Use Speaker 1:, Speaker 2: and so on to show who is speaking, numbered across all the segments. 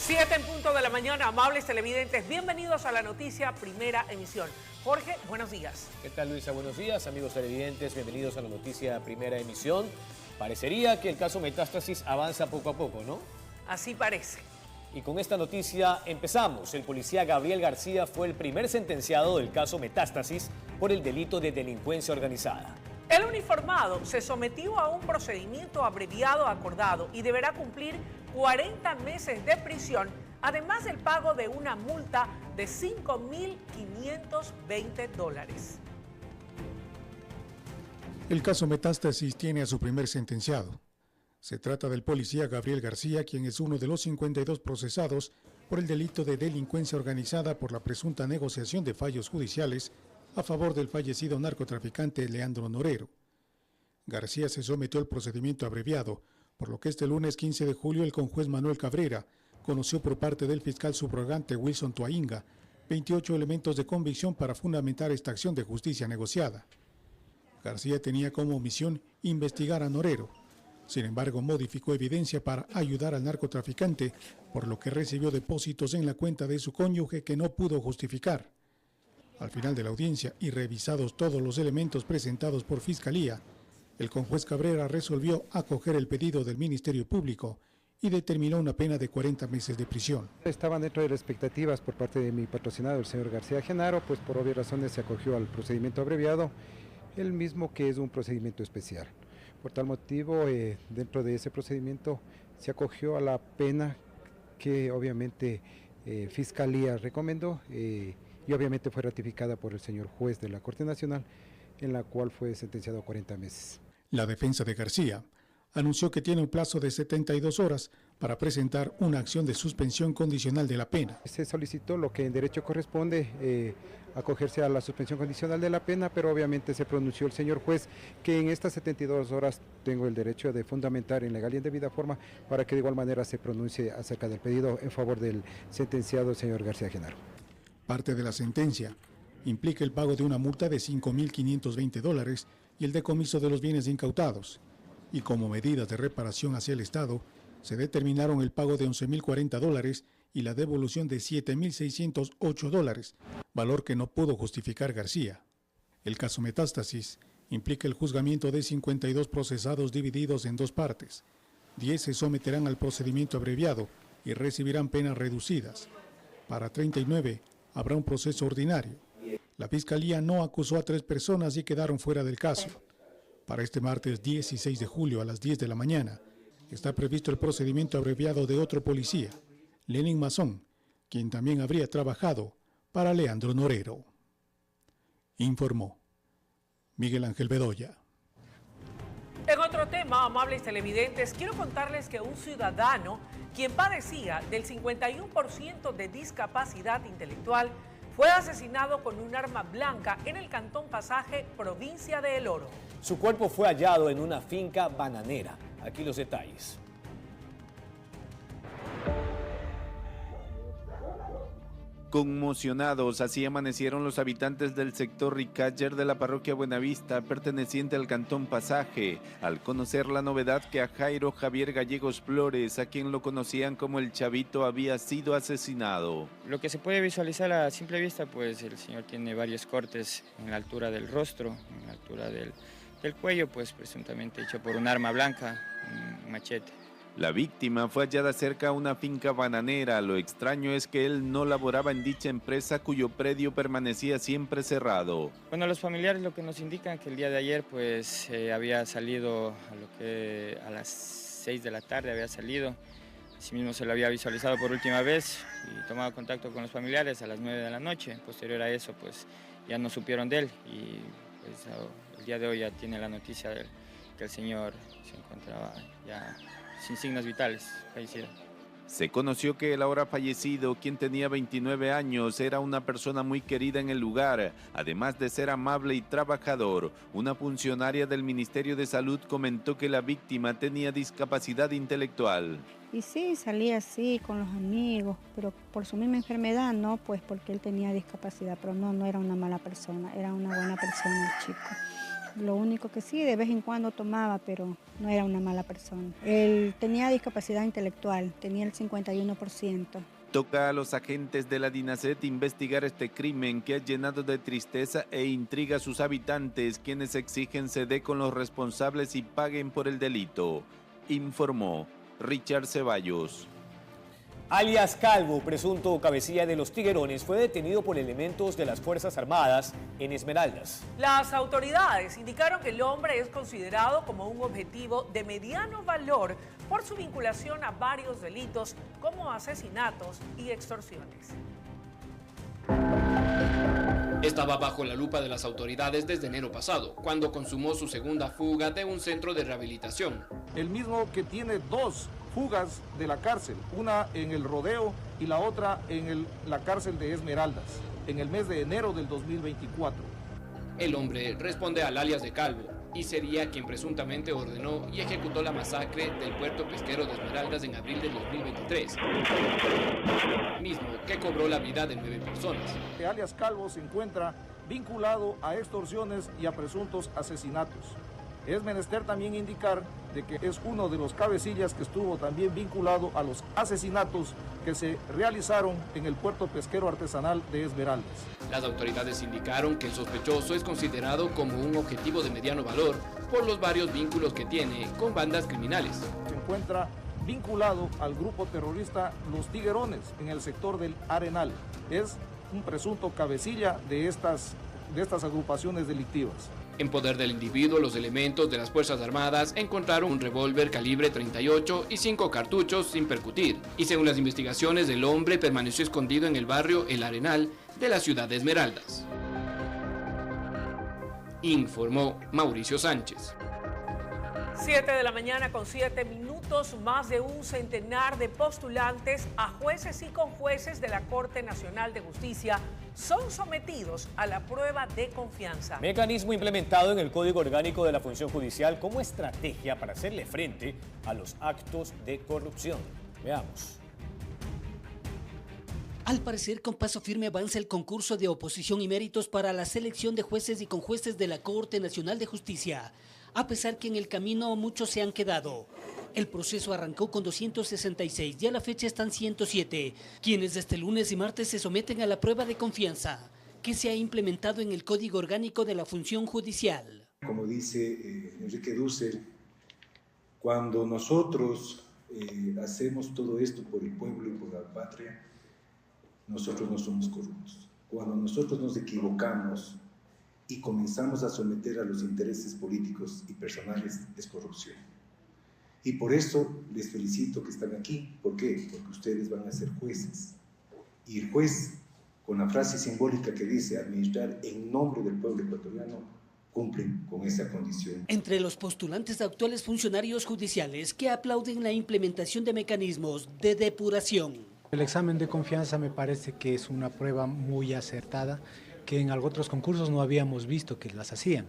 Speaker 1: 7 en punto de la mañana, amables televidentes, bienvenidos a la noticia Primera Emisión. Jorge, buenos días.
Speaker 2: ¿Qué tal, Luisa? Buenos días, amigos televidentes, bienvenidos a la noticia Primera Emisión. Parecería que el caso Metástasis avanza poco a poco, ¿no?
Speaker 1: Así parece.
Speaker 2: Y con esta noticia empezamos. El policía Gabriel García fue el primer sentenciado del caso Metástasis por el delito de delincuencia organizada.
Speaker 1: El uniformado se sometió a un procedimiento abreviado acordado y deberá cumplir 40 meses de prisión, además del pago de una multa de $5.520.
Speaker 3: El caso Metástasis tiene a su primer sentenciado. Se trata del policía Gabriel García, quien es uno de los 52 procesados por el delito de delincuencia organizada por la presunta negociación de fallos judiciales a favor del fallecido narcotraficante Leandro Norero. García se sometió al procedimiento abreviado, por lo que este lunes 15 de julio el conjuez Manuel Cabrera conoció por parte del fiscal subrogante Wilson Tuainga 28 elementos de convicción para fundamentar esta acción de justicia negociada. García tenía como misión investigar a Norero. Sin embargo, modificó evidencia para ayudar al narcotraficante, por lo que recibió depósitos en la cuenta de su cónyuge que no pudo justificar. Al final de la audiencia y revisados todos los elementos presentados por Fiscalía, el conjuez Cabrera resolvió acoger el pedido del Ministerio Público y determinó una pena de 40 meses de prisión.
Speaker 4: Estaban dentro de las expectativas por parte de mi patrocinado, el señor García Genaro, pues por obvias razones se acogió al procedimiento abreviado, el mismo que es un procedimiento especial. Por tal motivo, dentro de ese procedimiento se acogió a la pena que obviamente Fiscalía recomendó y obviamente fue ratificada por el señor juez de la Corte Nacional, en la cual fue sentenciado a 40 meses.
Speaker 3: La defensa de García anunció que tiene un plazo de 72 horas para presentar una acción de suspensión condicional de la pena.
Speaker 4: Se solicitó lo que en derecho corresponde, acogerse a la suspensión condicional de la pena, pero obviamente se pronunció el señor juez que en estas 72 horas tengo el derecho de fundamentar en legal y en debida forma para que de igual manera se pronuncie acerca del pedido en favor del sentenciado señor García Genaro.
Speaker 3: Parte de la sentencia implica el pago de una multa de $5.520 y el decomiso de los bienes incautados. Y como medidas de reparación hacia el Estado, se determinaron el pago de $11.040 y la devolución de $7.608, valor que no pudo justificar García. El caso Metástasis implica el juzgamiento de 52 procesados divididos en dos partes. 10 se someterán al procedimiento abreviado y recibirán penas reducidas. Para 39 habrá un proceso ordinario. La Fiscalía no acusó a 3 personas y quedaron fuera del caso. Para este martes 16 de julio a las 10 de la mañana está previsto el procedimiento abreviado de otro policía, Lenin Mazón, quien también habría trabajado para Leandro Norero. Informó Miguel Ángel Bedoya.
Speaker 1: En otro tema, amables televidentes, quiero contarles que un ciudadano, quien padecía del 51% de discapacidad intelectual, fue asesinado con un arma blanca en el Cantón Pasaje, provincia de El Oro.
Speaker 2: Su cuerpo fue hallado en una finca bananera. Aquí los detalles.
Speaker 5: Conmocionados, así amanecieron los habitantes del sector Ricayer de la parroquia Buenavista, perteneciente al Cantón Pasaje, al conocer la novedad que a Jairo Javier Gallegos Flores, a quien lo conocían como el Chavito, había sido asesinado.
Speaker 6: Lo que se puede visualizar a simple vista, pues el señor tiene varios cortes en la altura del rostro, en la altura del cuello, pues presuntamente hecho por un arma blanca, un machete.
Speaker 5: La víctima fue hallada cerca a una finca bananera. Lo extraño es que él no laboraba en dicha empresa, cuyo predio permanecía siempre cerrado.
Speaker 6: Bueno, los familiares lo que nos indican que el día de ayer pues había salido a las 6 de la tarde, había salido. Asimismo se lo había visualizado por última vez y tomado contacto con los familiares a las 9 de la noche. Posterior a eso pues ya no supieron de él y pues el día de hoy ya tiene la noticia de que el señor se encontraba ya sin signos vitales, fallecido.
Speaker 5: Se conoció que el ahora fallecido, quien tenía 29 años, era una persona muy querida en el lugar, además de ser amable y trabajador. Una funcionaria del Ministerio de Salud comentó que la víctima tenía discapacidad intelectual.
Speaker 7: Y sí, salía así con los amigos, pero por su misma enfermedad no, pues porque él tenía discapacidad, pero no era una mala persona, era una buena persona el chico. Lo único que sí, de vez en cuando tomaba, pero no era una mala persona. Él tenía discapacidad intelectual, tenía el 51%.
Speaker 5: Toca a los agentes de la DINASET investigar este crimen que ha llenado de tristeza e intriga a sus habitantes, quienes exigen se dé con los responsables y paguen por el delito, informó Richard Ceballos.
Speaker 2: Alias Calvo, presunto cabecilla de los Tiguerones, fue detenido por elementos de las Fuerzas Armadas en Esmeraldas.
Speaker 1: Las autoridades indicaron que el hombre es considerado como un objetivo de mediano valor por su vinculación a varios delitos como asesinatos y extorsiones.
Speaker 8: Estaba bajo la lupa de las autoridades desde enero pasado, cuando consumó su segunda fuga de un centro de rehabilitación.
Speaker 9: El mismo que tiene 2 fugas de la cárcel, una en el Rodeo y la otra en la cárcel de Esmeraldas, en el mes de enero del 2024.
Speaker 8: El hombre responde al alias de Calvo y sería quien presuntamente ordenó y ejecutó la masacre del puerto pesquero de Esmeraldas en abril del 2023, mismo que cobró la vida de 9 personas.
Speaker 9: El alias Calvo se encuentra vinculado a extorsiones y a presuntos asesinatos. Es menester también indicar de que es uno de los cabecillas que estuvo también vinculado a los asesinatos que se realizaron en el puerto pesquero artesanal de Esmeraldas.
Speaker 8: Las autoridades indicaron que el sospechoso es considerado como un objetivo de mediano valor por los varios vínculos que tiene con bandas criminales.
Speaker 9: Se encuentra vinculado al grupo terrorista Los Tiguerones en el sector del Arenal. Es un presunto cabecilla de estas agrupaciones delictivas.
Speaker 8: En poder del individuo, los elementos de las Fuerzas Armadas encontraron un revólver calibre 38 y 5 cartuchos sin percutir. Y según las investigaciones, el hombre permaneció escondido en el barrio El Arenal de la ciudad de Esmeraldas. Informó Mauricio Sánchez.
Speaker 1: 7 de la mañana con 7 minutos, más de un centenar de postulantes a jueces y conjueces de la Corte Nacional de Justicia son sometidos a la prueba de confianza.
Speaker 2: Mecanismo implementado en el Código Orgánico de la Función Judicial como estrategia para hacerle frente a los actos de corrupción. Veamos.
Speaker 10: Al parecer, con paso firme avanza el concurso de oposición y méritos para la selección de jueces y conjueces de la Corte Nacional de Justicia, a pesar que en el camino muchos se han quedado. El proceso arrancó con 266 y a la fecha están 107, quienes desde lunes y martes se someten a la prueba de confianza, que se ha implementado en el Código Orgánico de la Función Judicial.
Speaker 11: Como dice Enrique Dussel, cuando nosotros hacemos todo esto por el pueblo y por la patria, nosotros no somos corruptos. Cuando nosotros nos equivocamos y comenzamos a someter a los intereses políticos y personales, es corrupción. Y por eso les felicito que están aquí. ¿Por qué? Porque ustedes van a ser jueces. Y el juez, con la frase simbólica que dice administrar en nombre del pueblo ecuatoriano, cumplen con esa condición.
Speaker 10: Entre los postulantes actuales funcionarios judiciales que aplauden la implementación de mecanismos de depuración.
Speaker 12: El examen de confianza me parece que es una prueba muy acertada, que en otros concursos no habíamos visto que las hacían.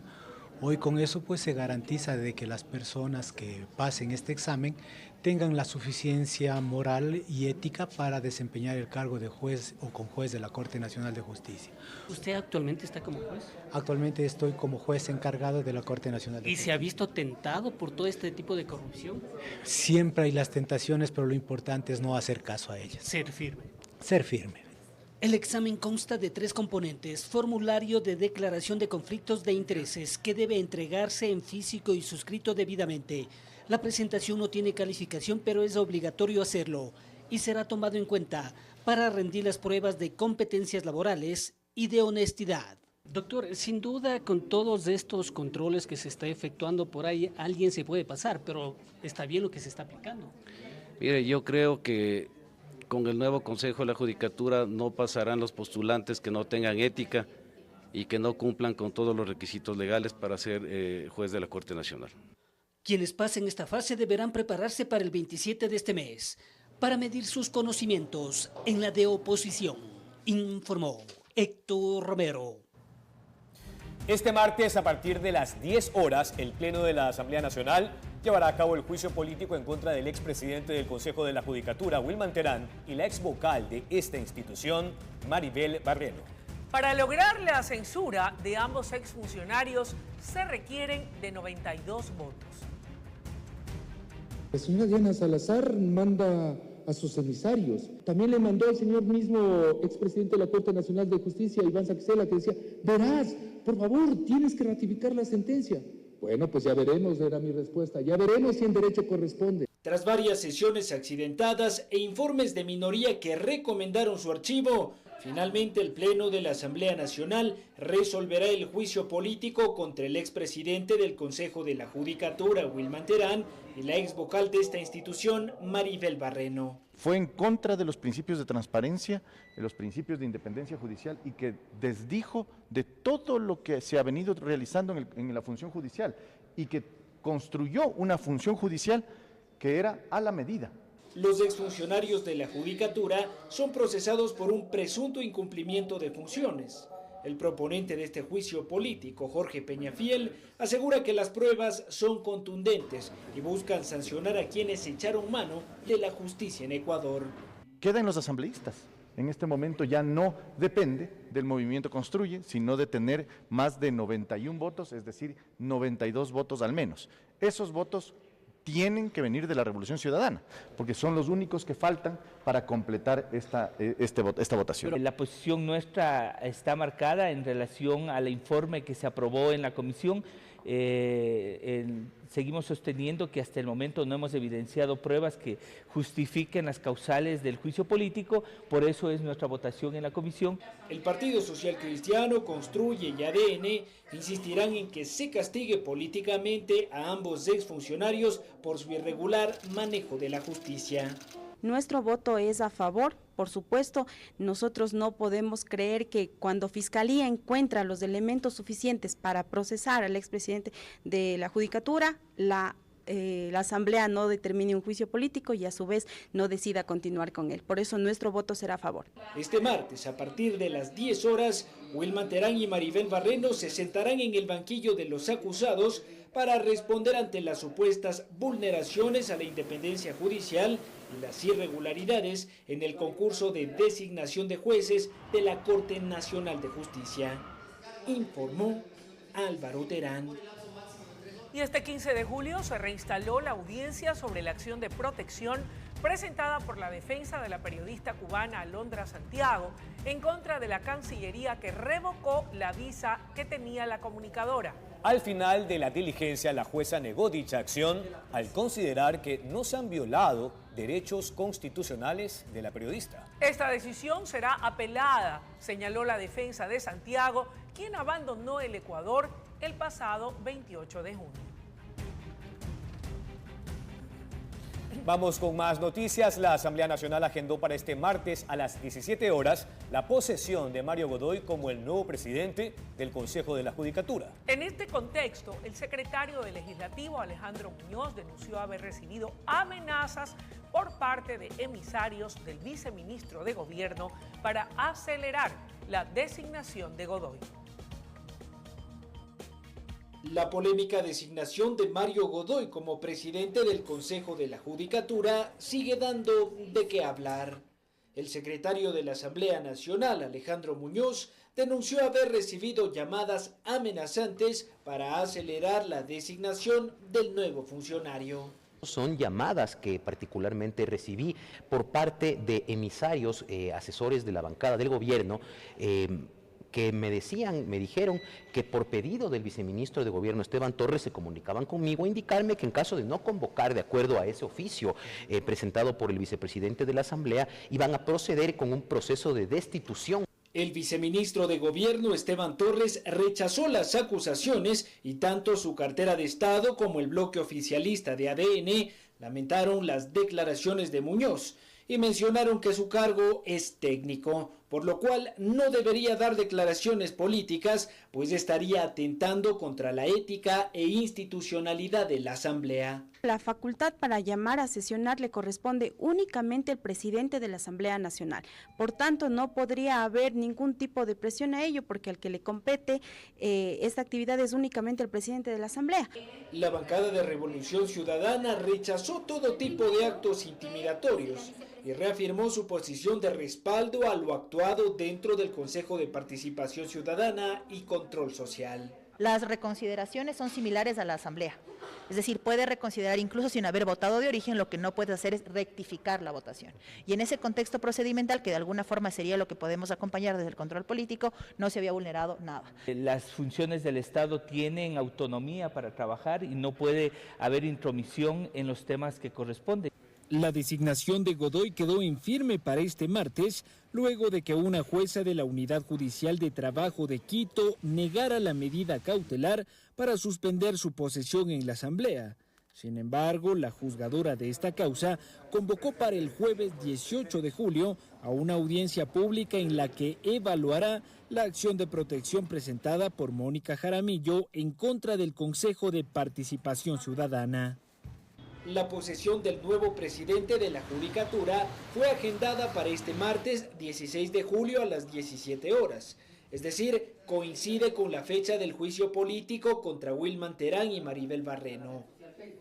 Speaker 12: Hoy con eso pues se garantiza de que las personas que pasen este examen tengan la suficiencia moral y ética para desempeñar el cargo de juez o conjuez de la Corte Nacional de Justicia.
Speaker 10: ¿Usted actualmente está como juez?
Speaker 12: Actualmente estoy como juez encargado de la Corte Nacional de Justicia.
Speaker 10: ¿Y se ha visto tentado por todo este tipo de corrupción?
Speaker 12: Siempre hay las tentaciones, pero lo importante es no hacer caso a ellas.
Speaker 10: Ser firme.
Speaker 12: Ser firme.
Speaker 10: El examen consta de 3 componentes: formulario de declaración de conflictos de intereses que debe entregarse en físico y suscrito debidamente. La presentación no tiene calificación, pero es obligatorio hacerlo y será tomado en cuenta para rendir las pruebas de competencias laborales y de honestidad. Doctor, sin duda con todos estos controles que se está efectuando por ahí, alguien se puede pasar, pero está bien lo que se está aplicando.
Speaker 13: Mire, yo creo que con el nuevo Consejo de la Judicatura no pasarán los postulantes que no tengan ética y que no cumplan con todos los requisitos legales para ser juez de la Corte Nacional.
Speaker 10: Quienes pasen esta fase deberán prepararse para el 27 de este mes para medir sus conocimientos en la de oposición, informó Héctor Romero.
Speaker 2: Este martes, a partir de las 10 horas, el Pleno de la Asamblea Nacional llevará a cabo el juicio político en contra del expresidente del Consejo de la Judicatura, Wilman Terán, y la exvocal de esta institución, Maribel Barreno.
Speaker 1: Para lograr la censura de ambos exfuncionarios se requieren de 92 votos.
Speaker 14: La señora Diana Salazar manda a sus emisarios. También le mandó al señor mismo expresidente de la Corte Nacional de Justicia, Iván Saxela, que decía, verás, por favor, tienes que ratificar la sentencia. Bueno, pues ya veremos, era mi respuesta, ya veremos si en derecho corresponde.
Speaker 10: Tras varias sesiones accidentadas e informes de minoría que recomendaron su archivo, finalmente el Pleno de la Asamblea Nacional resolverá el juicio político contra el expresidente del Consejo de la Judicatura, Wilman Terán, y la ex vocal de esta institución, Maribel Barreno.
Speaker 15: Fue en contra de los principios de transparencia, de los principios de independencia judicial y que desdijo de todo lo que se ha venido realizando en la función judicial y que construyó una función judicial que era a la medida.
Speaker 10: Los exfuncionarios de la Judicatura son procesados por un presunto incumplimiento de funciones. El proponente de este juicio político, Jorge Peñafiel, asegura que las pruebas son contundentes y buscan sancionar a quienes echaron mano de la justicia en Ecuador.
Speaker 15: Queda en los asambleístas. En este momento ya no depende del movimiento Construye, sino de tener más de 91 votos, es decir, 92 votos al menos. Esos votos tienen que venir de la Revolución Ciudadana, porque son los únicos que faltan para completar esta votación.
Speaker 16: La posición nuestra está marcada en relación al informe que se aprobó en la comisión. Seguimos sosteniendo que hasta el momento no hemos evidenciado pruebas que justifiquen las causales del juicio político, por eso es nuestra votación en la comisión.
Speaker 10: El Partido Social Cristiano, Construye y ADN insistirán en que se castigue políticamente a ambos exfuncionarios por su irregular manejo de la justicia.
Speaker 17: Nuestro voto es a favor, por supuesto. Nosotros no podemos creer que cuando Fiscalía encuentra los elementos suficientes para procesar al expresidente de la Judicatura, la Asamblea no determine un juicio político y a su vez no decida continuar con él. Por eso nuestro voto será a favor.
Speaker 10: Este martes, a partir de las 10 horas, Wilman Terán y Maribel Barreno se sentarán en el banquillo de los acusados para responder ante las supuestas vulneraciones a la independencia judicial y las irregularidades en el concurso de designación de jueces de la Corte Nacional de Justicia. Informó Álvaro Terán.
Speaker 1: Y este 15 de julio se reinstaló la audiencia sobre la acción de protección presentada por la defensa de la periodista cubana Alondra Santiago en contra de la Cancillería que revocó la visa que tenía la comunicadora.
Speaker 2: Al final de la diligencia, la jueza negó dicha acción al considerar que no se han violado derechos constitucionales de la periodista.
Speaker 1: Esta decisión será apelada, señaló la defensa de Santiago, quien abandonó el Ecuador el pasado 28 de junio.
Speaker 2: Vamos con más noticias. La Asamblea Nacional agendó para este martes a las 17 horas la posesión de Mario Godoy como el nuevo presidente del Consejo de la Judicatura.
Speaker 1: En este contexto, el secretario del Legislativo, Alejandro Muñoz, denunció haber recibido amenazas por parte de emisarios del viceministro de Gobierno para acelerar la designación de Godoy.
Speaker 10: La polémica designación de Mario Godoy como presidente del Consejo de la Judicatura sigue dando de qué hablar. El secretario de la Asamblea Nacional, Alejandro Muñoz, denunció haber recibido llamadas amenazantes para acelerar la designación del nuevo funcionario.
Speaker 18: Son llamadas que particularmente recibí por parte de emisarios, asesores de la bancada del gobierno, que me dijeron que por pedido del viceministro de Gobierno Esteban Torres se comunicaban conmigo a indicarme que en caso de no convocar de acuerdo a ese oficio presentado por el vicepresidente de la Asamblea, iban a proceder con un proceso de destitución.
Speaker 10: El viceministro de Gobierno Esteban Torres rechazó las acusaciones y tanto su cartera de Estado como el bloque oficialista de ADN lamentaron las declaraciones de Muñoz y mencionaron que su cargo es técnico, por lo cual no debería dar declaraciones políticas, pues estaría atentando contra la ética e institucionalidad de la Asamblea.
Speaker 17: La facultad para llamar a sesionar le corresponde únicamente al presidente de la Asamblea Nacional. Por tanto, no podría haber ningún tipo de presión a ello, porque al que le compete esta actividad es únicamente el presidente de la Asamblea.
Speaker 10: La bancada de Revolución Ciudadana rechazó todo tipo de actos intimidatorios y reafirmó su posición de respaldo a lo actual situado dentro del Consejo de Participación Ciudadana y Control Social.
Speaker 19: Las reconsideraciones son similares a la Asamblea, es decir, puede reconsiderar incluso sin haber votado de origen, lo que no puede hacer es rectificar la votación. Y en ese contexto procedimental, que de alguna forma sería lo que podemos acompañar desde el control político, no se había vulnerado nada.
Speaker 16: Las funciones del Estado tienen autonomía para trabajar y no puede haber intromisión en los temas que corresponden.
Speaker 10: La designación de Godoy quedó en firme para este martes, luego de que una jueza de la Unidad Judicial de Trabajo de Quito negara la medida cautelar para suspender su posesión en la Asamblea. Sin embargo, la juzgadora de esta causa convocó para el jueves 18 de julio a una audiencia pública en la que evaluará la acción de protección presentada por Mónica Jaramillo en contra del Consejo de Participación Ciudadana. La posesión del nuevo presidente de la Judicatura fue agendada para este martes 16 de julio a las 17 horas. Es decir, coincide con la fecha del juicio político contra Wilman Terán y Maribel Barreno.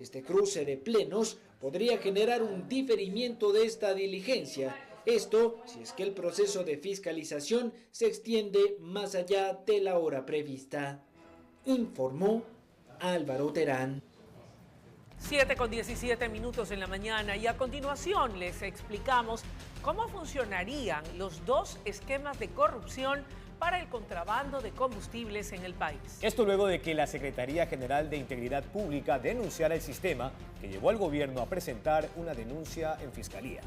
Speaker 10: Este cruce de plenos podría generar un diferimiento de esta diligencia. Esto si es que el proceso de fiscalización se extiende más allá de la hora prevista. Informó Álvaro Terán.
Speaker 1: 7:17 en la mañana y a continuación les explicamos cómo funcionarían los dos esquemas de corrupción para el contrabando de combustibles en el país.
Speaker 2: Esto luego de que la Secretaría General de Integridad Pública denunciara el sistema que llevó al gobierno a presentar una denuncia en Fiscalía.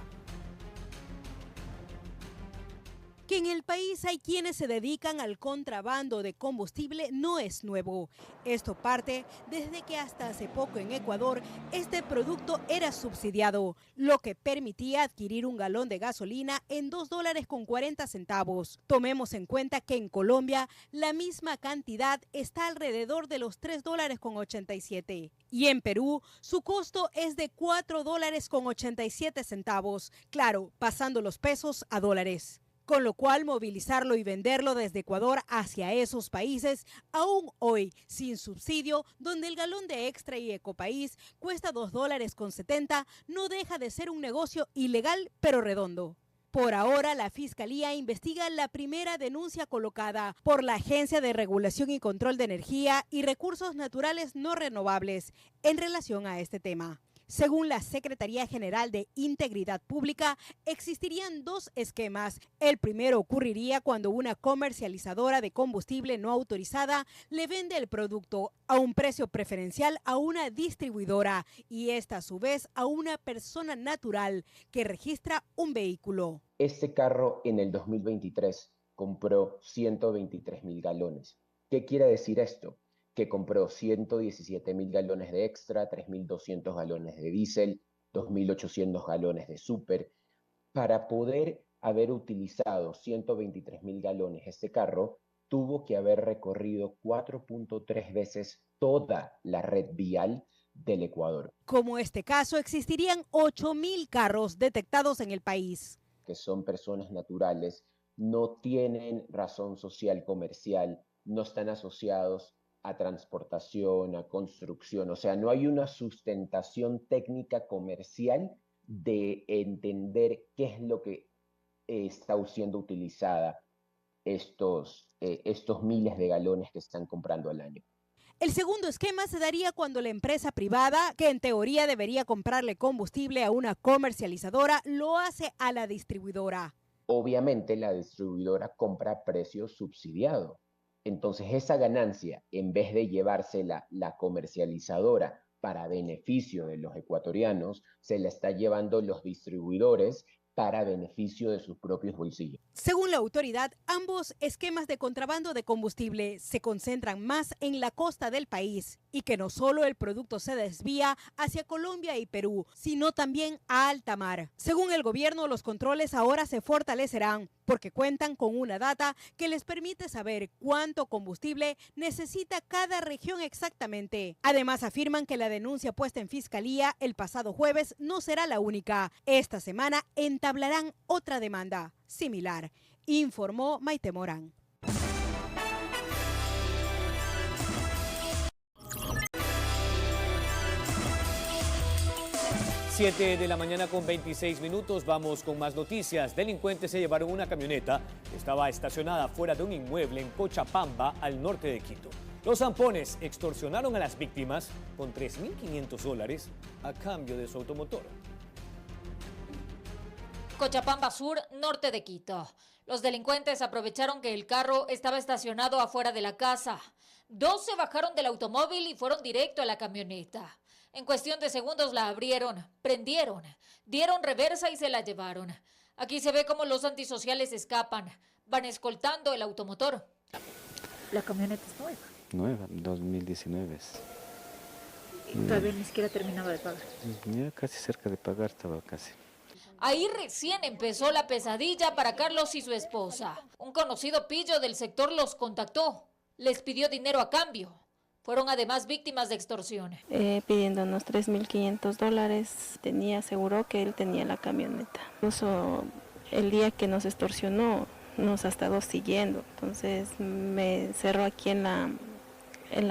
Speaker 20: Que en el país hay quienes se dedican al contrabando de combustible no es nuevo. Esto parte desde que hasta hace poco en Ecuador este producto era subsidiado, lo que permitía adquirir un galón de gasolina en $2.40. Tomemos en cuenta que en Colombia la misma cantidad está alrededor de los $3.87. Y en Perú su costo es de $4.87. Claro, pasando los pesos a dólares. Con lo cual movilizarlo y venderlo desde Ecuador hacia esos países, aún hoy sin subsidio, donde el galón de Extra y Ecopaís cuesta $2.70, no deja de ser un negocio ilegal pero redondo. Por ahora, la Fiscalía investiga la primera denuncia colocada por la Agencia de Regulación y Control de Energía y Recursos Naturales No Renovables en relación a este tema. Según la Secretaría General de Integridad Pública, existirían dos esquemas. El primero ocurriría cuando una comercializadora de combustible no autorizada le vende el producto a un precio preferencial a una distribuidora y esta a su vez a una persona natural que registra un vehículo.
Speaker 21: Este carro en el 2023 compró 123.000 galones. ¿Qué quiere decir esto? Que compró 117.000 galones de Extra, 3.200 galones de diésel, 2.800 galones de súper. Para poder haber utilizado 123.000 galones este carro, tuvo que haber recorrido 4.3 veces toda la red vial del Ecuador.
Speaker 20: Como este caso, existirían 8.000 carros detectados en el país.
Speaker 21: Que son personas naturales, no tienen razón social comercial, no están asociados a transportación, a construcción, o sea, no hay una sustentación técnica comercial de entender qué es lo que está siendo utilizada estos miles de galones que están comprando al año.
Speaker 20: El segundo esquema se daría cuando la empresa privada, que en teoría debería comprarle combustible a una comercializadora, lo hace a la distribuidora.
Speaker 21: Obviamente la distribuidora compra a precio subsidiado. Entonces esa ganancia, en vez de llevársela la comercializadora para beneficio de los ecuatorianos, se la está llevando los distribuidores para beneficio de sus propios bolsillos.
Speaker 20: Según la autoridad, ambos esquemas de contrabando de combustible se concentran más en la costa del país y que no solo el producto se desvía hacia Colombia y Perú, sino también a alta mar. Según el gobierno, los controles ahora se fortalecerán porque cuentan con una data que les permite saber cuánto combustible necesita cada región exactamente. Además, afirman que la denuncia puesta en Fiscalía el pasado jueves no será la única. Esta semana entablarán otra demanda similar, informó Maite Morán.
Speaker 2: 7 de la mañana con 26 minutos, vamos con más noticias. Delincuentes se llevaron una camioneta que estaba estacionada fuera de un inmueble en Cochabamba, al norte de Quito. Los zampones extorsionaron a las víctimas con $3.500 a cambio de su automotor.
Speaker 4: Cochabamba Sur, norte de Quito. Los delincuentes aprovecharon que el carro estaba estacionado afuera de la casa. Dos se bajaron del automóvil y fueron directo a la camioneta. En cuestión de segundos la abrieron, prendieron, dieron reversa y se la llevaron. Aquí se ve cómo los antisociales escapan, van escoltando el automotor.
Speaker 22: La camioneta es nueva.
Speaker 23: Nueva, 2019.
Speaker 22: Y todavía ni siquiera terminaba de pagar.
Speaker 23: Ya casi cerca de pagar estaba casi.
Speaker 4: Ahí recién empezó la pesadilla para Carlos y su esposa. Un conocido pillo del sector los contactó, les pidió dinero a cambio. Fueron además víctimas de extorsión.
Speaker 17: Pidiéndonos $3.500, aseguró que él tenía la camioneta. Incluso el día que nos extorsionó, nos ha estado siguiendo. Entonces me cerró aquí en la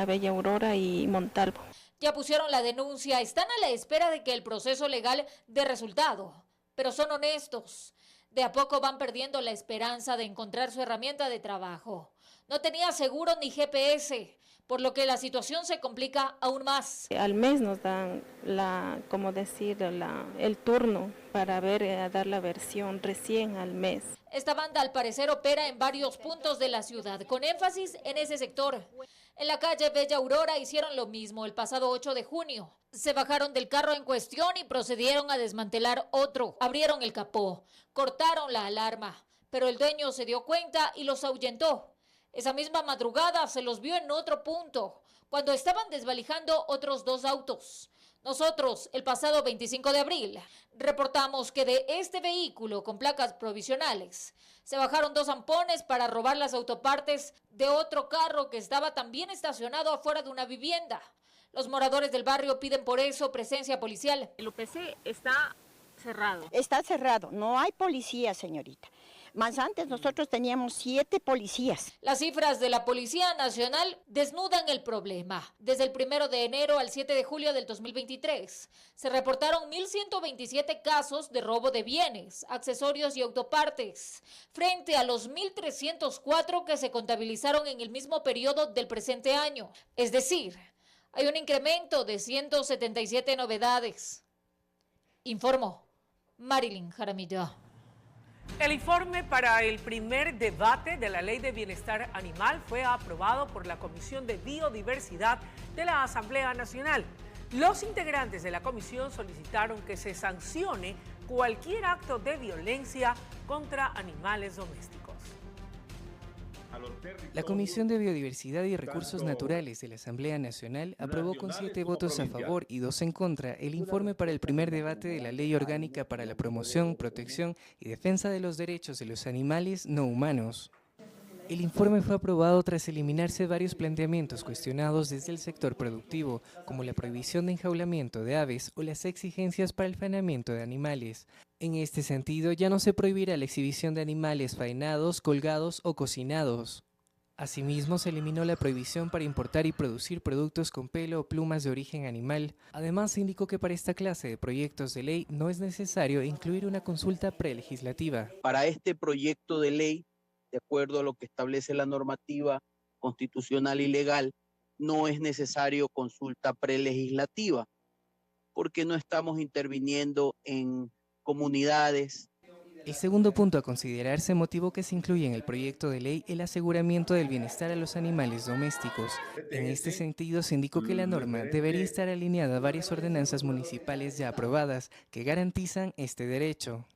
Speaker 17: Bella Aurora y Montalvo.
Speaker 4: Ya pusieron la denuncia, están a la espera de que el proceso legal dé resultado. Pero son honestos. De a poco van perdiendo la esperanza de encontrar su herramienta de trabajo. No tenía seguro ni GPS, por lo que la situación se complica aún más.
Speaker 17: Al mes nos dan el turno para dar la versión recién al mes.
Speaker 4: Esta banda al parecer opera en varios puntos de la ciudad, con énfasis en ese sector. En la calle Bella Aurora hicieron lo mismo el pasado 8 de junio. Se bajaron del carro en cuestión y procedieron a desmantelar otro. Abrieron el capó, cortaron la alarma, pero el dueño se dio cuenta y los ahuyentó. Esa misma madrugada se los vio en otro punto, cuando estaban desvalijando otros 2 autos. Nosotros, el pasado 25 de abril, reportamos que de este vehículo con placas provisionales se bajaron 2 zampones para robar las autopartes de otro carro que estaba también estacionado afuera de una vivienda. Los moradores del barrio piden por eso presencia policial.
Speaker 22: El UPC está cerrado.
Speaker 24: Está cerrado, no hay policía, señorita. Más antes nosotros teníamos 7 policías.
Speaker 4: Las cifras de la Policía Nacional desnudan el problema. Desde el 1 de enero al 7 de julio del 2023, se reportaron 1.127 casos de robo de bienes, accesorios y autopartes, frente a los 1.304 que se contabilizaron en el mismo periodo del presente año. Es decir, hay un incremento de 177 novedades. Informó Marilyn Jaramillo.
Speaker 1: El informe para el primer debate de la Ley de Bienestar Animal fue aprobado por la Comisión de Biodiversidad de la Asamblea Nacional. Los integrantes de la comisión solicitaron que se sancione cualquier acto de violencia contra animales domésticos.
Speaker 25: La Comisión de Biodiversidad y Recursos Naturales de la Asamblea Nacional aprobó con 7 votos a favor y 2 en contra el informe para el primer debate de la Ley Orgánica para la Promoción, Protección y Defensa de los Derechos de los Animales No Humanos. El informe fue aprobado tras eliminarse varios planteamientos cuestionados desde el sector productivo, como la prohibición de enjaulamiento de aves o las exigencias para el faenamiento de animales. En este sentido, ya no se prohibirá la exhibición de animales faenados, colgados o cocinados. Asimismo, se eliminó la prohibición para importar y producir productos con pelo o plumas de origen animal. Además, se indicó que para esta clase de proyectos de ley no es necesario incluir una consulta prelegislativa.
Speaker 26: Para este proyecto de ley, de acuerdo a lo que establece la normativa constitucional y legal, no es necesario consulta prelegislativa, porque no estamos interviniendo en comunidades.
Speaker 25: El segundo punto a considerarse motivó que se incluya en el proyecto de ley el aseguramiento del bienestar a los animales domésticos. En este sentido, se indicó que la norma debería estar alineada a varias ordenanzas municipales ya aprobadas que garantizan este derecho.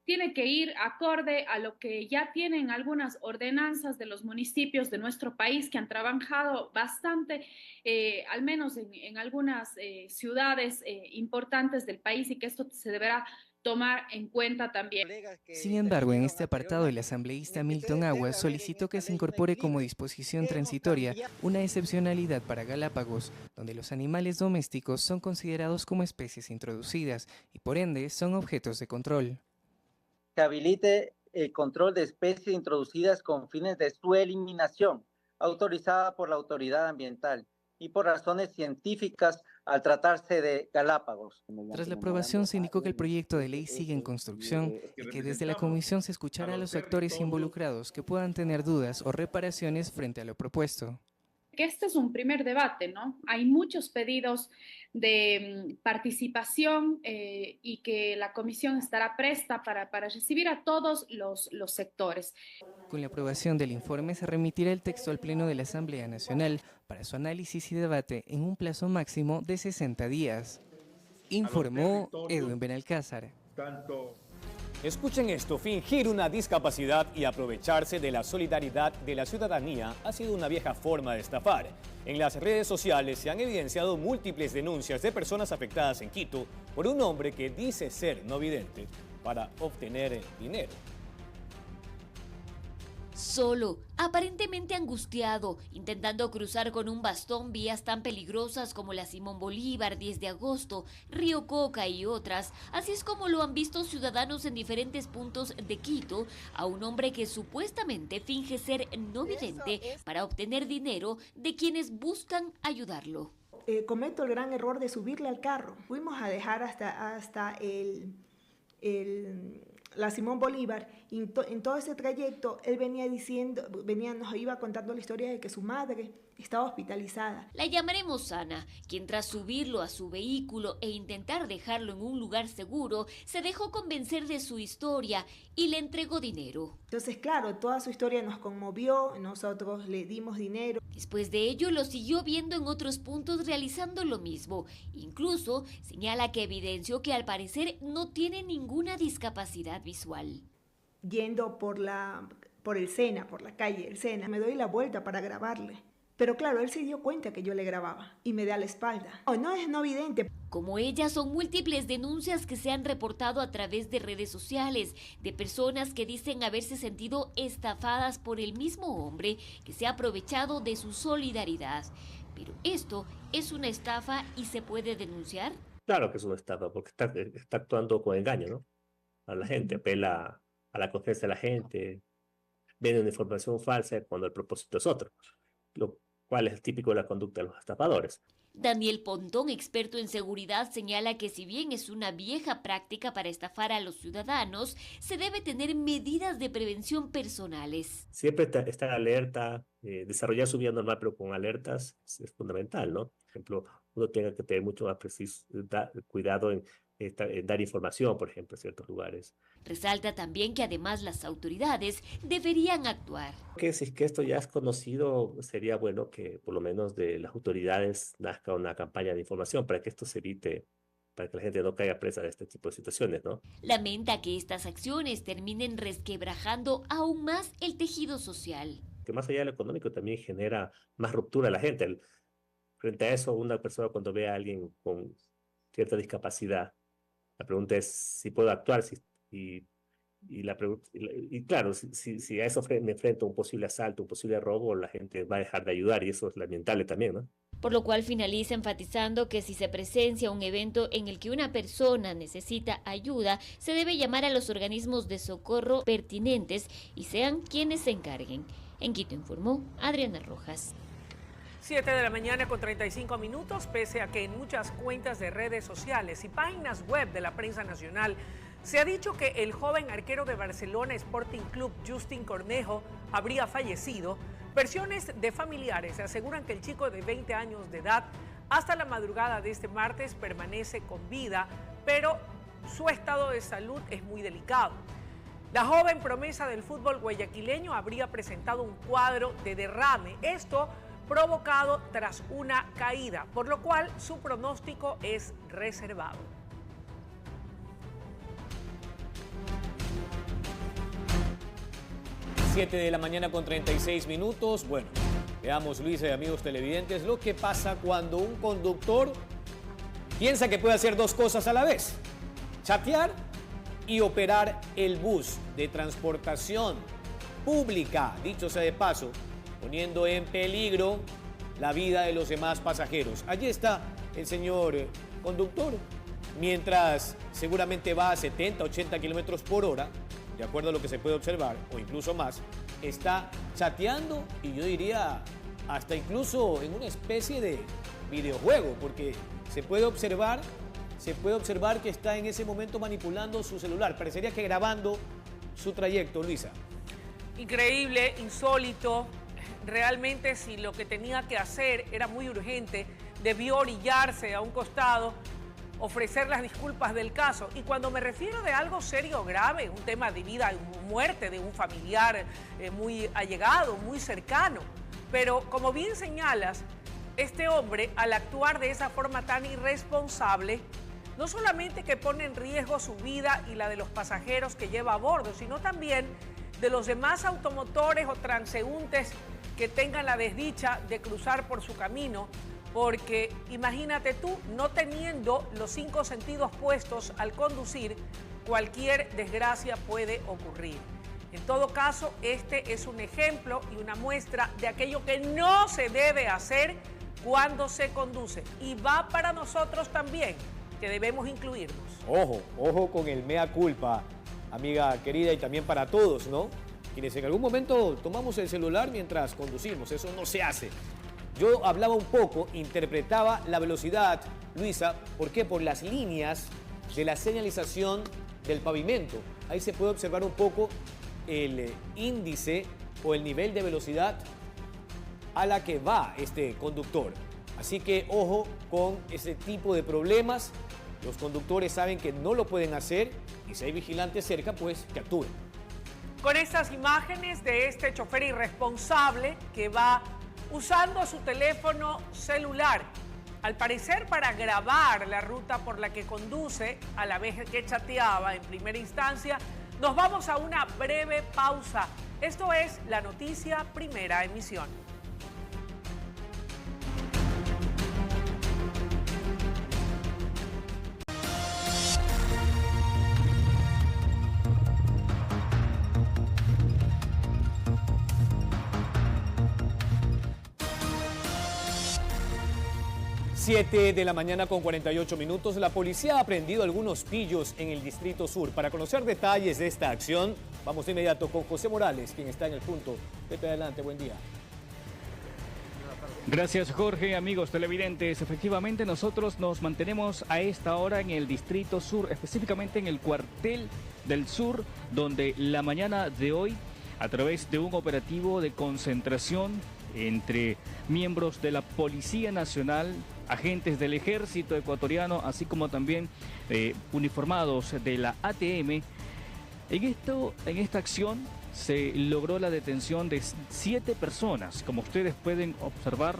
Speaker 27: Tiene que ir acorde a lo que ya tienen algunas ordenanzas de los municipios de nuestro país que han trabajado bastante, al menos en algunas ciudades importantes del país, y que esto se deberá tomar en cuenta también.
Speaker 25: Sin embargo, en este apartado, el asambleísta Milton Aguas solicitó que se incorpore como disposición transitoria una excepcionalidad para Galápagos, donde los animales domésticos son considerados como especies introducidas y por ende son objetos de control.
Speaker 28: Que habilite el control de especies introducidas con fines de su eliminación, autorizada por la autoridad ambiental, y por razones científicas al tratarse de Galápagos.
Speaker 25: Tras la aprobación se indicó que el proyecto de ley sigue en construcción y que desde la comisión se escuchará a los actores involucrados que puedan tener dudas o reparaciones frente a lo propuesto.
Speaker 27: Que este es un primer debate, ¿no? Hay muchos pedidos de participación y que la comisión estará presta para recibir a todos los sectores.
Speaker 25: Con la aprobación del informe se remitirá el texto al Pleno de la Asamblea Nacional para su análisis y debate en un plazo máximo de 60 días. Informó Edwin Benalcázar.
Speaker 2: Escuchen esto, fingir una discapacidad y aprovecharse de la solidaridad de la ciudadanía ha sido una vieja forma de estafar. En las redes sociales se han evidenciado múltiples denuncias de personas afectadas en Quito por un hombre que dice ser no vidente para obtener dinero.
Speaker 3: Solo, aparentemente angustiado, intentando cruzar con un bastón vías tan peligrosas como la Simón Bolívar, 10 de agosto, Río Coca y otras. Así es como lo han visto ciudadanos en diferentes puntos de Quito, a un hombre que supuestamente finge ser no vidente para obtener dinero de quienes buscan ayudarlo.
Speaker 5: Cometo el gran error de subirle al carro. Fuimos a dejar hasta la Simón Bolívar, y en todo ese trayecto él nos iba contando la historia de que su madre estaba hospitalizada.
Speaker 3: La llamaremos Ana, quien tras subirlo a su vehículo e intentar dejarlo en un lugar seguro, se dejó convencer de su historia y le entregó dinero.
Speaker 5: Entonces, claro, toda su historia nos conmovió, nosotros le dimos dinero.
Speaker 3: Después de ello, lo siguió viendo en otros puntos realizando lo mismo. Incluso señala que evidenció que al parecer no tiene ninguna discapacidad visual.
Speaker 5: Yendo por el Sena, por la calle del Sena, me doy la vuelta para grabarle. Pero claro, él se dio cuenta que yo le grababa y me da la espalda. No es no vidente.
Speaker 3: Como ella, son múltiples denuncias que se han reportado a través de redes sociales de personas que dicen haberse sentido estafadas por el mismo hombre que se ha aprovechado de su solidaridad. Pero esto es una estafa y se puede denunciar.
Speaker 6: Claro que es una estafa porque está actuando con engaño, ¿no? A la gente, apela a la confianza de la gente, vende una información falsa cuando el propósito es otro, lo cual es típico de la conducta de los estafadores.
Speaker 3: Daniel Pontón, experto en seguridad, señala que si bien es una vieja práctica para estafar a los ciudadanos, se debe tener medidas de prevención personales.
Speaker 6: Siempre estar alerta, desarrollar su vida normal pero con alertas es fundamental, ¿no? Por ejemplo, uno tiene que tener mucho más cuidado en dar información, por ejemplo, en ciertos lugares.
Speaker 3: Resalta también que además las autoridades deberían actuar.
Speaker 6: Que si es que esto ya es conocido, sería bueno que por lo menos de las autoridades nazca una campaña de información para que esto se evite, para que la gente no caiga presa de este tipo de situaciones, ¿no?
Speaker 3: Lamenta que estas acciones terminen resquebrajando aún más el tejido social.
Speaker 6: Que más allá de lo económico también genera más ruptura a la gente. Frente a eso, una persona cuando ve a alguien con cierta discapacidad, la pregunta es si puedo actuar, y claro, si a eso me enfrento a un posible asalto, un posible robo, la gente va a dejar de ayudar y eso es lamentable también, ¿no?
Speaker 3: Por lo cual finaliza enfatizando que si se presencia un evento en el que una persona necesita ayuda, se debe llamar a los organismos de socorro pertinentes y sean quienes se encarguen. En Quito informó Adriana Rojas.
Speaker 1: 7 de la mañana con 35 minutos, pese a que en muchas cuentas de redes sociales y páginas web de la prensa nacional se ha dicho que el joven arquero de Barcelona Sporting Club, Justin Cornejo, habría fallecido, versiones de familiares aseguran que el chico de 20 años de edad hasta la madrugada de este martes permanece con vida, pero su estado de salud es muy delicado. La joven promesa del fútbol guayaquileño habría presentado un cuadro de derrame, esto provocado tras una caída, por lo cual su pronóstico es reservado.
Speaker 2: Siete de la mañana con 36 minutos. Bueno, veamos, Luis y amigos televidentes, lo que pasa cuando un conductor piensa que puede hacer dos cosas a la vez: chatear y operar el bus de transportación pública, dicho sea de paso, poniendo en peligro la vida de los demás pasajeros. Allí está el señor conductor, mientras seguramente va a 70, 80 kilómetros por hora, de acuerdo a lo que se puede observar, o incluso más, está chateando y yo diría hasta incluso en una especie de videojuego, porque se puede observar que está en ese momento manipulando su celular. Parecería que grabando su trayecto, Luisa.
Speaker 1: Increíble, insólito. Realmente, si lo que tenía que hacer era muy urgente, debió orillarse a un costado, ofrecer las disculpas del caso. Y cuando me refiero de algo serio o grave, un tema de vida o muerte de un familiar muy allegado, muy cercano. Pero como bien señalas, este hombre, al actuar de esa forma tan irresponsable, no solamente que pone en riesgo su vida y la de los pasajeros que lleva a bordo, sino también de los demás automotores o transeúntes que tengan la desdicha de cruzar por su camino, porque imagínate tú, no teniendo los 5 sentidos puestos al conducir, cualquier desgracia puede ocurrir. En todo caso, este es un ejemplo y una muestra de aquello que no se debe hacer cuando se conduce. Y va para nosotros también, que debemos incluirnos.
Speaker 2: Ojo con el mea culpa, amiga querida, y también para todos, ¿no? Quienes en algún momento tomamos el celular mientras conducimos, eso no se hace. Yo hablaba un poco, interpretaba la velocidad, Luisa, ¿por qué? Por las líneas de la señalización del pavimento. Ahí se puede observar un poco el índice o el nivel de velocidad a la que va este conductor. Así que ojo con ese tipo de problemas. Los conductores saben que no lo pueden hacer y si hay vigilantes cerca, pues que actúen.
Speaker 1: Con estas imágenes de este chofer irresponsable que va usando su teléfono celular, al parecer para grabar la ruta por la que conduce, a la vez que chateaba en primera instancia, nos vamos a una breve pausa. Esto es La Noticia Primera Emisión.
Speaker 2: Siete de la mañana con 48 minutos. La policía ha aprendido algunos pillos en el Distrito Sur. Para conocer detalles de esta acción, vamos de inmediato con José Morales, quien está en el punto. Vete adelante, buen día.
Speaker 7: Gracias, Jorge. Amigos televidentes, efectivamente nosotros nos mantenemos a esta hora en el Distrito Sur, específicamente en el Cuartel del Sur, donde la mañana de hoy, a través de un operativo de concentración entre miembros de la Policía Nacional, agentes del Ejército Ecuatoriano, así como también uniformados de la ATM, en esta acción se logró la detención de 7 personas. Como ustedes pueden observar,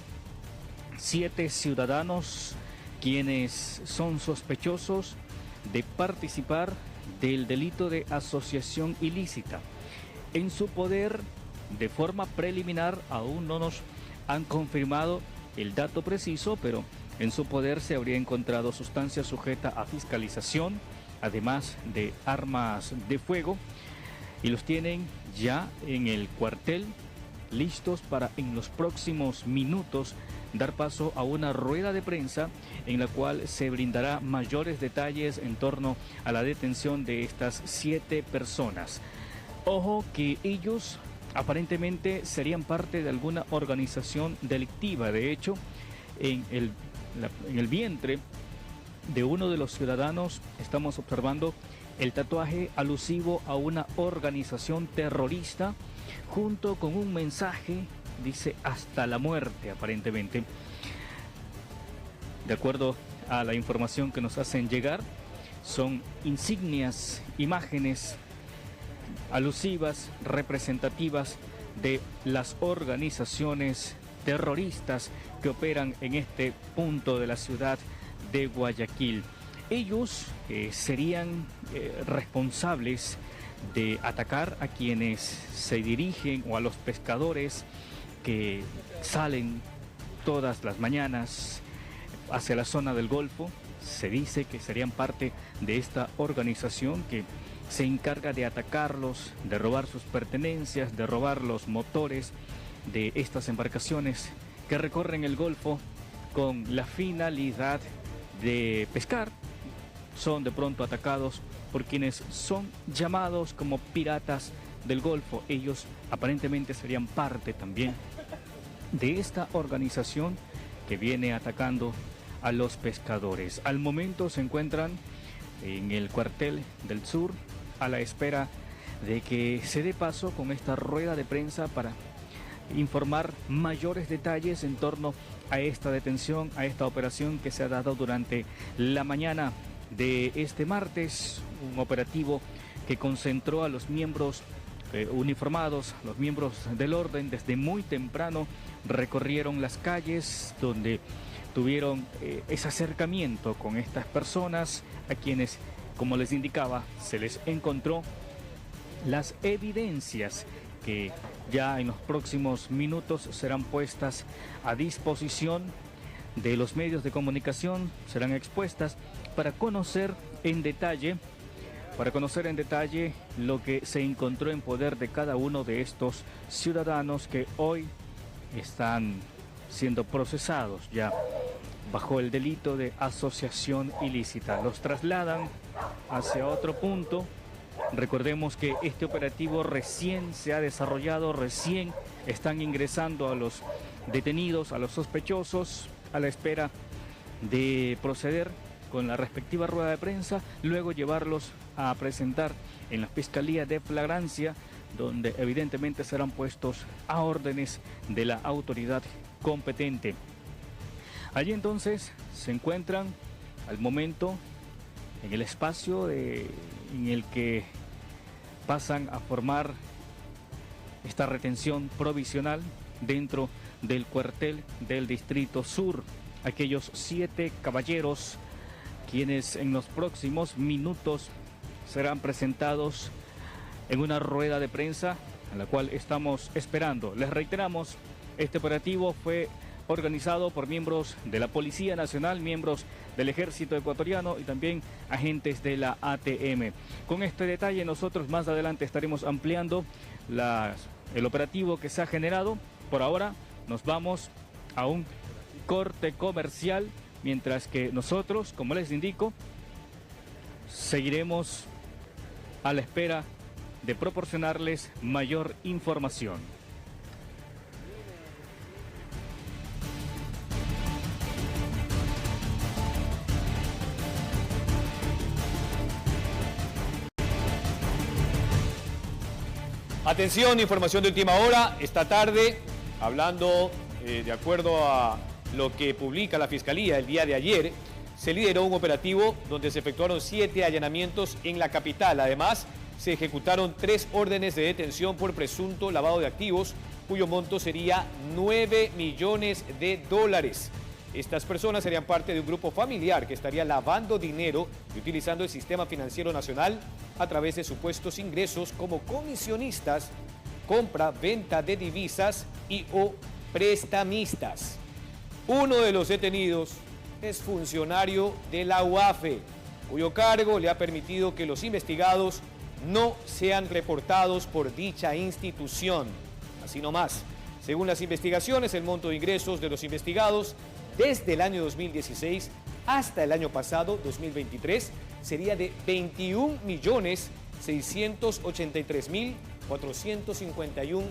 Speaker 7: 7 ciudadanos quienes son sospechosos de participar del delito de asociación ilícita. En su poder, de forma preliminar, aún no nos han confirmado el dato preciso, pero en su poder se habría encontrado sustancia sujeta a fiscalización, además de armas de fuego, y los tienen ya en el cuartel, listos para en los próximos minutos dar paso a una rueda de prensa en la cual se brindará mayores detalles en torno a la detención de estas 7 personas. Ojo que ellos aparentemente serían parte de alguna organización delictiva. De hecho, en el vientre de uno de los ciudadanos estamos observando el tatuaje alusivo a una organización terrorista, junto con un mensaje, dice hasta la muerte aparentemente. De acuerdo a la información que nos hacen llegar, son insignias, imágenes alusivas, representativas de las organizaciones terroristas que operan en este punto de la ciudad de Guayaquil. Ellos serían responsables de atacar a quienes se dirigen o a los pescadores que salen todas las mañanas hacia la zona del Golfo. Se dice que serían parte de esta organización que se encarga de atacarlos, de robar sus pertenencias, de robar los motores de estas embarcaciones que recorren el Golfo con la finalidad de pescar. Son de pronto atacados por quienes son llamados como piratas del Golfo. Ellos aparentemente serían parte también de esta organización que viene atacando a los pescadores. Al momento se encuentran en el cuartel del sur a la espera de que se dé paso con esta rueda de prensa para informar mayores detalles en torno a esta detención, a esta operación que se ha dado durante la mañana de este martes, un operativo que concentró a los miembros uniformados, los miembros del orden. Desde muy temprano recorrieron las calles donde tuvieron ese acercamiento con estas personas a quienes, como les indicaba, se les encontró las evidencias que ya en los próximos minutos serán puestas a disposición de los medios de comunicación, serán expuestas para conocer en detalle lo que se encontró en poder de cada uno de estos ciudadanos que hoy están siendo procesados ya bajo el delito de asociación ilícita. Los trasladan hacia otro punto. Recordemos que este operativo recién se ha desarrollado, recién están ingresando a los detenidos, a los sospechosos, a la espera de proceder con la respectiva rueda de prensa, luego llevarlos a presentar en la Fiscalía de Flagrancia, donde evidentemente serán puestos a órdenes de la autoridad competente. Allí entonces se encuentran al momento en el espacio en el que pasan a formar esta retención provisional dentro del cuartel del Distrito Sur. Aquellos 7 caballeros quienes en los próximos minutos serán presentados en una rueda de prensa a la cual estamos esperando. Les reiteramos, este operativo fue organizado por miembros de la Policía Nacional, miembros del Ejército Ecuatoriano y también agentes de la ATM. Con este detalle nosotros más adelante estaremos ampliando el operativo que se ha generado. Por ahora nos vamos a un corte comercial, mientras que nosotros, como les indico, seguiremos a la espera de proporcionarles mayor información.
Speaker 2: Atención, información de última hora. Esta tarde, hablando de acuerdo a lo que publica la Fiscalía el día de ayer, se lideró un operativo donde se efectuaron 7 allanamientos en la capital. Además, se ejecutaron 3 órdenes de detención por presunto lavado de activos, cuyo monto sería $9 millones. Estas personas serían parte de un grupo familiar que estaría lavando dinero y utilizando el sistema financiero nacional a través de supuestos ingresos como comisionistas, compra, venta de divisas o prestamistas. Uno de los detenidos es funcionario de la UAFE, cuyo cargo le ha permitido que los investigados no sean reportados por dicha institución. Así nomás, según las investigaciones, el monto de ingresos de los investigados desde el año 2016 hasta el año pasado, 2023, sería de $21.683.451.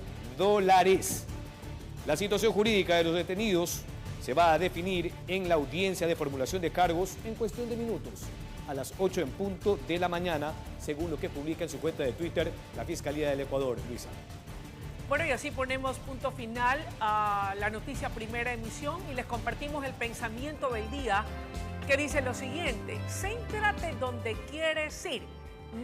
Speaker 2: La situación jurídica de los detenidos se va a definir en la audiencia de formulación de cargos en cuestión de minutos, a las 8 en punto de la mañana, según lo que publica en su cuenta de Twitter la Fiscalía del Ecuador. Luisa.
Speaker 1: Bueno, y así ponemos punto final a la noticia Primera Emisión y les compartimos el pensamiento del día, que dice lo siguiente: céntrate donde quieres ir,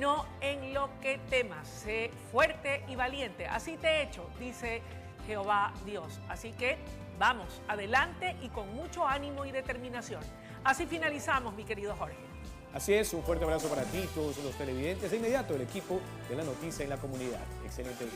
Speaker 1: no en lo que temas. Sé fuerte y valiente. Así te he hecho, dice Jehová Dios. Así que vamos adelante y con mucho ánimo y determinación. Así finalizamos, mi querido Jorge.
Speaker 2: Así es, un fuerte abrazo para ti y todos los televidentes. De inmediato, el equipo de la noticia en la comunidad. Excelente día.